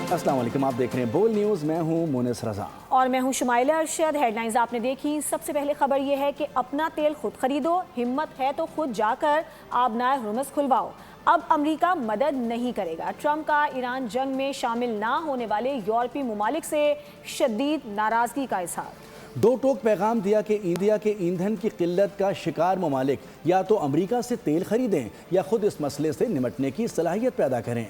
अस्सलाम वालेकुम, आप देख रहे हैं बोल न्यूज़। मैं हूं मोनिस रजा और मैं हूं शुमाइला अरशद। हेडलाइंस आपने देखी। सबसे पहले खबर यह है कि अपना तेल खुद खरीदो, हिम्मत है तो खुद जाकर आबनाए हुर्मुज़ खुलवाओ। अब अमेरिका मदद नहीं करेगा। ट्रंप का ईरान जंग में शामिल ना होने वाले यूरोपीय ममालिक से शदीद नाराज़गी का इज़हार। दो टोक पैगाम दिया कि इंडिया के ईंधन की किल्लत का शिकार ममालिक या तो अमेरिका से तेल खरीदें या खुद इस मसले से निमटने की सलाहियत पैदा करें।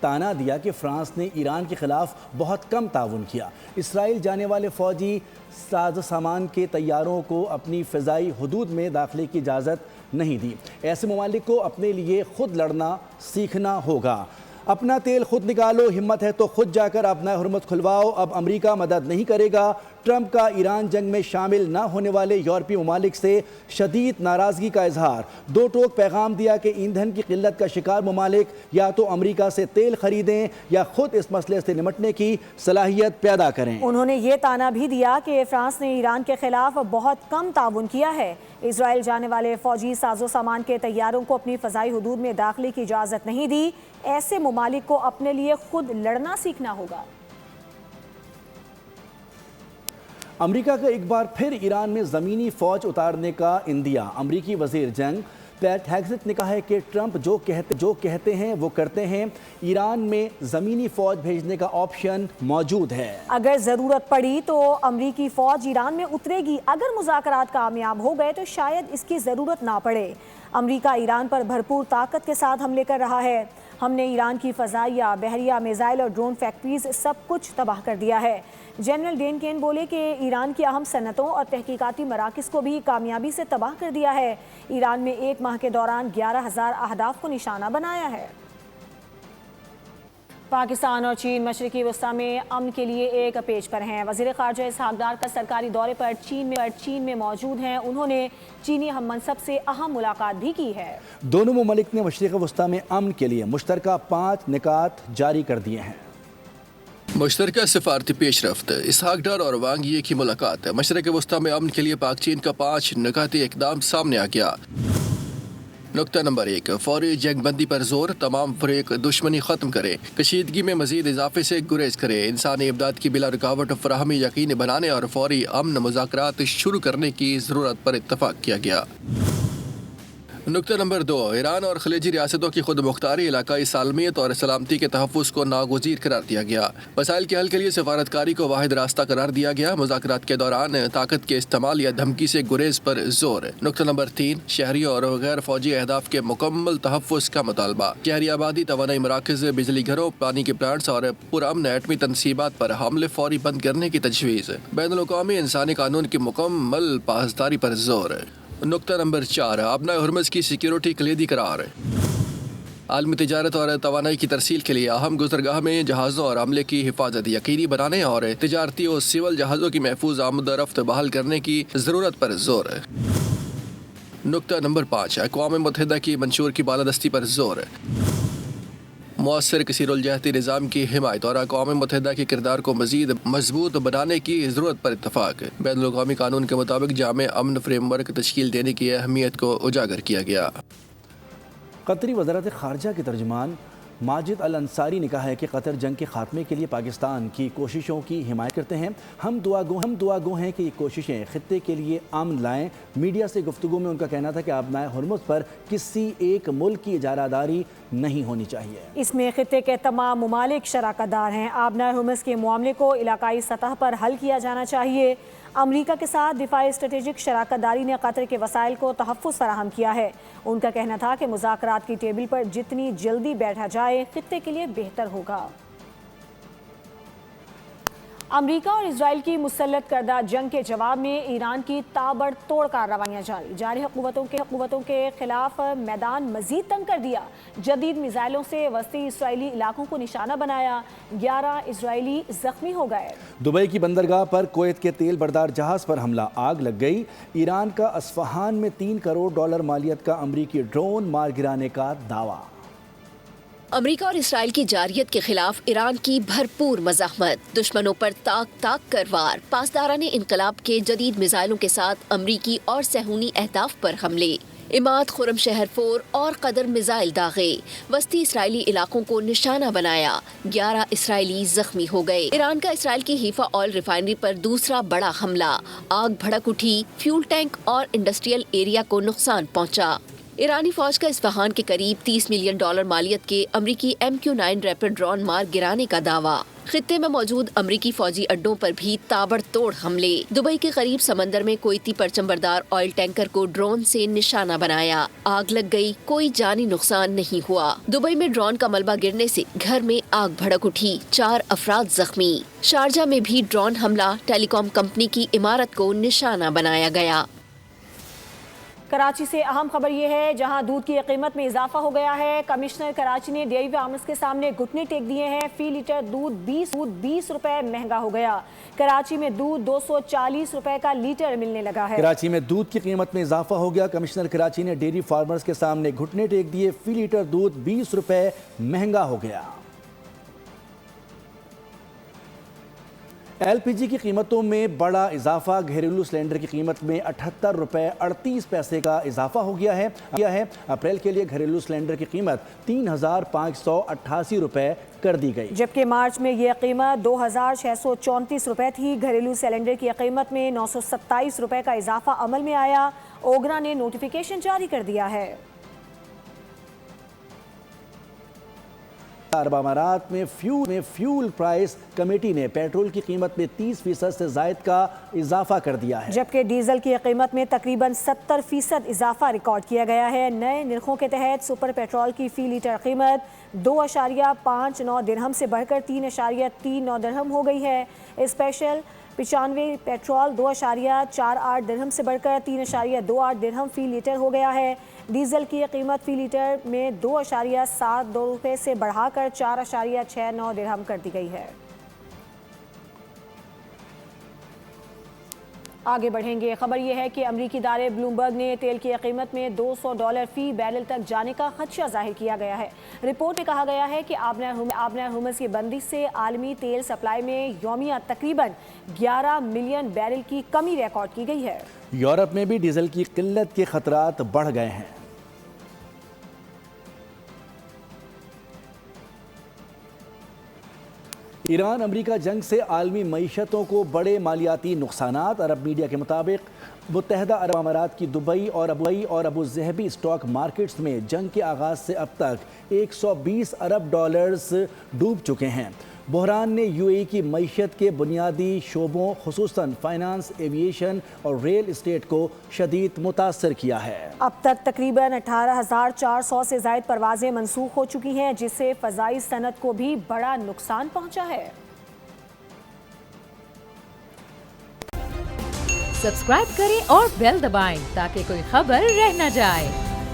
ताना दिया कि फ्रांस ने ईरान के खिलाफ बहुत कम ताउन किया। इसराइल जाने वाले फ़ौजी साजो सामान के तैयारों को अपनी फ़िज़ाई हदूद में दाखिले की इजाज़त नहीं दी। ऐसे ममालिक को अपने लिए खुद लड़ना सीखना होगा। अपना तेल खुद निकालो, हिम्मत है तो खुद जाकर अपना हुर्मुज़ खुलवाओ। अब अमेरिका मदद नहीं करेगा। ट्रंप का ईरान जंग में शामिल न होने वाले यूरोपीय ममालिक से शदीद नाराज़गी का इजहार। दो टोक पैगाम दिया कि ईंधन की किल्लत का शिकार ममालिक या तो अमेरिका से तेल खरीदें या खुद इस मसले से निमटने की सलाहियत पैदा करें। उन्होंने ये ताना भी दिया कि फ्रांस ने ईरान के खिलाफ बहुत कम ताउन किया है। इसराइल जाने वाले फौजी साजो सामान के तैयारों को अपनी फ़ज़ाई हदूद में दाखिले की इजाज़त नहीं दी। ऐसे ममालिक को अपने लिए खुद लड़ना सीखना होगा। अमेरिका का एक बार फिर ईरान में ज़मीनी फ़ौज उतारने का इंदिया। अमरीकी वज़ीर जंग पैट हेग्सेट ने कहा है कि ट्रंप जो कहते हैं वो करते हैं। ईरान में ज़मीनी फ़ौज भेजने का ऑप्शन मौजूद है। अगर ज़रूरत पड़ी तो अमरीकी फ़ौज ईरान में उतरेगी। अगर मुज़ाकरात कामयाब हो गए तो शायद इसकी ज़रूरत ना पड़े। अमरीका ईरान पर भरपूर ताकत के साथ हमले कर रहा है। हमने ईरान की फ़ज़ाइया, बहरिया, मिसाइल और ड्रोन फैक्ट्रीज सब कुछ तबाह कर दिया है। जनरल डेन केन बोले कि ईरान की अहम सनतों और तहकीकाती मराकज़ को भी कामयाबी से तबाह कर दिया है। ईरान में एक माह के दौरान 11,000 अहदाफ को निशाना बनाया है। पाकिस्तान और चीन मशरिकी वस्ता में अमन के लिए एक पेज पर हैं। वज़ीर ख़ारजा इसहाक़ डार का सरकारी दौरे पर चीन में मौजूद हैं। उन्होंने चीनी हम मनसब से अहम मुलाकात भी की है। दोनों ममालिक ने मशरिक़ वस्ता में अमन के लिए मुश्तरका 5 निकात जारी कर दिए हैं। मुश्तरका सिफारती पेशरफ्त, इसहाक़ डार और वांग यी की मुलाकात। मशरिक़ वस्ता में अमन के लिए पाक चीन का 5 निकाती इक़दाम सामने आ गया। नुक्ता नंबर 1, फौरी जंग बंदी पर जोर। तमाम फ़रीक दुश्मनी ख़त्म करें, कशीदगी में मज़ीद इजाफे से गुरेज करें, इंसानी इमदाद की बिला रुकावट फराहमी यकीनी बनाने और फौरी अमन मुज़ाकरात शुरू करने की ज़रूरत पर इत्तफ़ाक़ किया गया। नुक्ता नंबर 2, ईरान और खलीजी रियासतों की खुद मुख्तारी, इलाकाई सालमियत और सलामती के तहफ़्फ़ुज़ को नागुज़ीर करार दिया गया। मसाइल के हल के लिए सफारतकारी को वाहिद रास्ता करार दिया गया। मुज़ाकरात के दौरान ताकत के इस्तेमाल या धमकी से गुरेज पर जोर। नुक्ता नंबर 3, शहरियों और गैर फौजी अहदाफ के मुकम्मल तहफ़्फ़ुज़ का मुतालबा। शहरी आबादी, तवानाई मराकज़, बिजली घरों, पानी के प्लांट्स और पुरअमन एटमी तनसीबात पर हमले फौरी बंद करने की तजवीज़। बैनुल-अक़वामी इंसानी कानून की मुकम्मल पासदारी पर जोर। नुक्ता नंबर 4, अपना हुर्मुज़ की सिक्योरिटी कलीदी करार। आलमी तिजारत और तवानाई की तरसील के लिए अहम गुज़रगाह में जहाज़ों और अमले की हिफाजत यकीनी बनाने और तिजारती और सिविल जहाज़ों की महफूज आमद-ओ-रफ्त बहाल करने की ज़रूरत पर जोर। नुक्ता नंबर 5, अक़वाम मुत्तहिदा की मंशूर की बालादस्ती पर जोर। मुअस्सिर कसीरुल-जहती निज़ाम की हिमायत और अक़वाम मुत्तहिदा के किरदार को मज़ीद मजबूत बनाने की ज़रूरत पर इत्तफ़ाक़। बैनुल-अक़वामी कानून के मुताबिक जामे अमन फ्रेमवर्क तश्कील देने की अहमियत को उजागर किया गया। कतरी वज़ारत ख़ारजा के तर्जुमान माजिद अल अंसारी ने कहा है कि कतर जंग के ख़ात्मे के लिए पाकिस्तान की कोशिशों की हिमायत करते हैं। हम दुआ गो हैं कि ये कोशिशें ख़ित्ते के लिए अमन लाएँ। मीडिया से गुफ्तगू में उनका कहना था कि आबनाए हुर्मुज़ पर किसी एक मुल्क की इजारादारी नहीं होनी चाहिए। इसमें ख़ित्ते के तमाम ममालिक शराकतदार हैं। आबनाए हुर्मुज़ के मामले को इलाकाई सतह पर हल किया जाना चाहिए। अमरीका के साथ दिफाई स्ट्रेटेजिक शराकतदारी ने कतर के वसाइल को तहफ़्फ़ुज़ फराहम किया है। उनका कहना था कि मुज़ाकरात की टेबल पर जितनी जल्दी बैठा जाए खित्ते के लिए बेहतर होगा। अमरीका और इसराइल की मुसल्लत करदा जंग के जवाब में ईरान की ताबड़तोड़ कार्रवाइयाँ जारी। जारह क़ुव्वतों के खिलाफ मैदान मजीद तंग कर दिया। जदीद मिसाइलों से वस्ती इसराइली इलाकों को निशाना बनाया। 11 इसराइली जख्मी हो गए। दुबई की बंदरगाह पर कुवैत के तेल बरदार जहाज़ पर हमला, आग लग गई। ईरान का अस्फ़हान में $3 करोड़ मालियत का अमरीकी ड्रोन मार गिराने का दावा। अमेरिका और इसराइल की जारियत के खिलाफ ईरान की भरपूर मज़ाहमत, दुश्मनों पर ताक कर वार, पासदाराने इनकलाब के जदीद मिसाइलों के साथ अमरीकी और सहूनी अहदाफ पर हमले। इमाद खुरम शहर 4 और कदर मिसाइल दागे, वस्ती इसराइली इलाकों को निशाना बनाया, 11 इसराइली जख्मी हो गए। ईरान का इसराइल की हीफा ऑयल रिफाइनरी पर दूसरा बड़ा हमला, आग भड़क उठी, फ्यूल टैंक और इंडस्ट्रियल एरिया को नुकसान पहुंचा। ईरानी फौज का इस्फहान के करीब $30 मिलियन मालियत के अमरीकी MQ-9 रैपिड ड्रोन मार गिराने का दावा। खित्ते में मौजूद अमरीकी फौजी अड्डों पर भी ताबड़तोड़ हमले। दुबई के करीब समंदर में कोयती परचमबरदार ऑयल टैंकर को ड्रोन से निशाना बनाया, आग लग गई, कोई जानी नुकसान नहीं हुआ। दुबई में ड्रोन का मलबा गिरने से घर में आग भड़क उठी, 4 अफराद जख्मी। शारजा में भी ड्रोन हमला, टेलीकॉम कंपनी की इमारत को निशाना बनाया गया। कराची से अहम खबर ये है, जहां दूध की कीमत में इजाफा हो गया है। कमिश्नर कराची ने डेयरी फार्मर्स के सामने घुटने टेक दिए हैं। फी लीटर दूध 20 रुपए महंगा हो गया। कराची में दूध 240 रुपए का लीटर मिलने लगा है। कराची में दूध की कीमत में इजाफा हो गया। कमिश्नर कराची ने डेयरी फार्मर्स के सामने घुटने टेक दिए। फी लीटर दूध 20 रुपए महंगा हो गया। LPG की कीमतों में बड़ा इजाफा, घरेलू सिलेंडर की कीमत में 78 रुपए 38 पैसे का इजाफा हो गया है। अप्रैल के लिए घरेलू सिलेंडर की कीमत 3,588 रुपए कर दी गई, जबकि मार्च में यह कीमत 2,634 रुपए थी। घरेलू सिलेंडर की कीमत में 927 रुपए का इजाफा अमल में आया। ओगरा ने नोटिफिकेशन जारी कर दिया है। अरब अमारात में फ्यूल प्राइस कमेटी ने पेट्रोल की कीमत में 30% से जायद का इजाफा कर दिया है, जबकि डीजल की कीमत में तकरीबन 70% इजाफा रिकॉर्ड किया गया है। नए निरखों के तहत सुपर पेट्रोल की फी लीटर कीमत 2.59 दिरहम से बढ़कर 3.39 दिरहम हो गई है। स्पेशल 95 पेट्रोल 2.48 दिरहम से बढ़कर 3.28 दिरहम फी लीटर हो गया है। डीजल की कीमत फी लीटर में 2.72 रुपये से बढ़ाकर 4.69 दिरहम कर दी गई है। आगे बढ़ेंगे। खबर यह है कि अमरीकी इदारे ब्लूमबर्ग ने तेल की कीमत में $200 फी बैरल तक जाने का खदशा जाहिर किया गया है। रिपोर्ट में कहा गया है कि आबनार हुमस की बंदिश से आलमी तेल सप्लाई में यौमिया तकरीबन 11 मिलियन बैरल की कमी रिकॉर्ड की गई है। यूरोप में भी डीजल की किल्लत के खतरात बढ़ गए हैं। ईरान अमरीका जंग से आलमी मईशतों को बड़े मालियाती नुकसानात। अरब मीडिया के मुताबिक मुत्तहदा अरब अमारात की दुबई और अबू ज़हबी स्टॉक मार्केट्स में जंग के आगाज़ से अब तक 120 अरब डॉलर्स डूब चुके हैं। बहरान ने UAE की मईशत के बुनियादी शोबों खुसूसन फाइनेंस, एविएशन और रियल इस्टेट को शदीद मुतासर किया है। अब तक तकरीबन 18,400 से ज़ायद परवाजें मनसूख हो चुकी हैं, जिससे फ़ज़ाई सनत को भी बड़ा नुकसान पहुंचा है। सब्सक्राइब करें और बेल दबाएं ताकि कोई खबर रह न जाए।